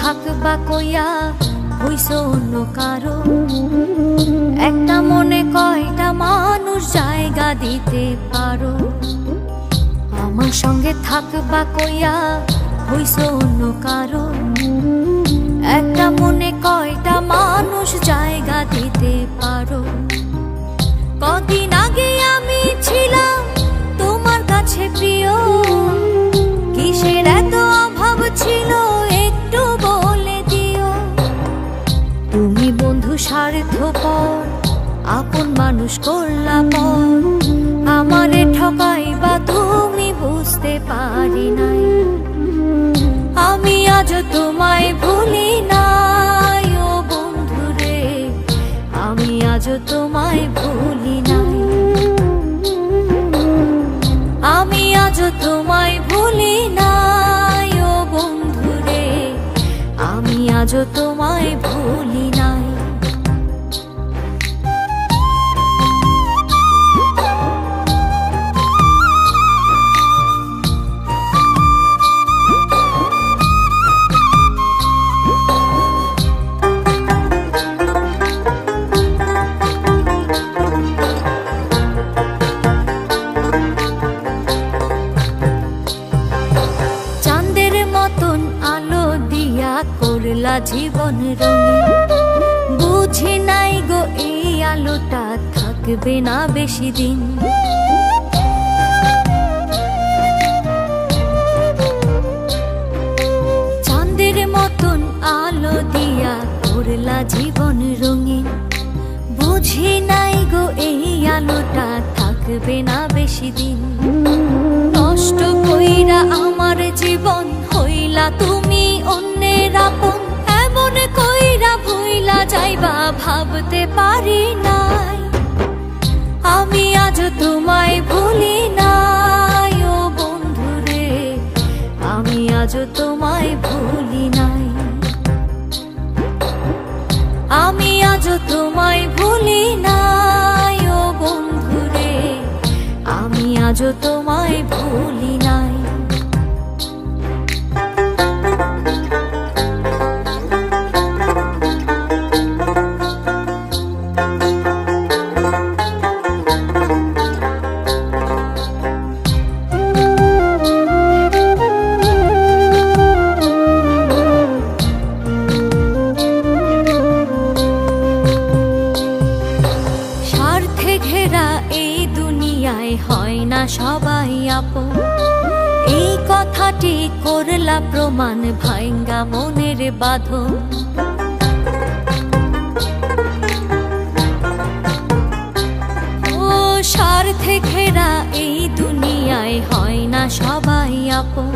থাকবা কইয়া হইছো অন্য কারো, একটা মনে কয়টা মানুষ জায়গা দিতে পারো। আমার সঙ্গে থাকবা কইয়া হইছো অন্য কারো, একটা মনে কয়টা মানুষ জায়গা দিতে পারো। কদিন আগে আমি ছিলাম তোমার কাছে প্রিয়, কিসের এত অভাব ছিল একটু বলে দিও। তুমি বন্ধু স্বার্থপর, আপন মানুষ করলা পর, আমারে ঠকাইবা তুমি বুঝতে পারি নাই। আমি আজ তোমায় ভুলি নাই ও বন্ধু রে, আমি আজ তোমায় ভুলি নাই। আমি আজ তোমায় ভুলি নাই ও বন্ধু রে, আমি আজ তোমায় ভুলি নাই। করলা জীবন রঙিন, বুঝি নাই গো এই আলোটা থাকবে না বেশি দিন। চাঁদের মতন আলো দিয়া করলা জীবন রঙিন, বুঝি নাই গো এই আলোটা থাকবে না বেশি দিন। নষ্ট কইরা আমার জীবন হইলা তুমি অন্যের আপন, এমন কইরা ভুইলা যাইবা ভাবতে পারি নাই। আমি আজ তোমায় ভুলি নাই ও বন্ধু রে, আমি আজ তোমায় ভুলি নাই। আমি আজ তোমায় ভুলি নাই ও বন্ধু রে, আমি আজ তোমায় ভুলি নাই। ঘেরা এই দুনিয়ায় হয় না সবাই আপন, এই কথাটি করলা প্রমাণ ভাঙ্গা মনের বাঁধন। ও স্বার্থে ঘেরা এই দুনিয়ায় হয় না সবাই আপন,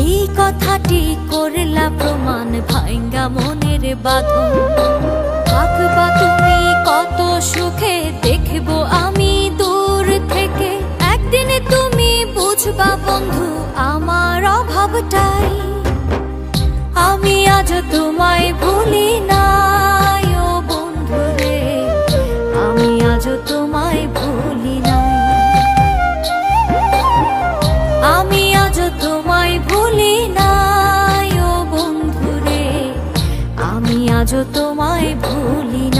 এই কথাটি করলা প্রমাণ ভাঙ্গা মনের বাঁধন। থাকবা তুমি কত সুখে দেখবো আমি দূর থেকে, একদিন তুমি বুঝবা বন্ধু আমার অভাবটাই। আমি আজ তোমায় ভুলি নাই ও বন্ধু রে, আমি আজ তোমায় ভুলি নাই। আমি আজ তোমায় ভুলি নাই ও বন্ধু রে, আমি আজ তোমায় ভুলি নাই।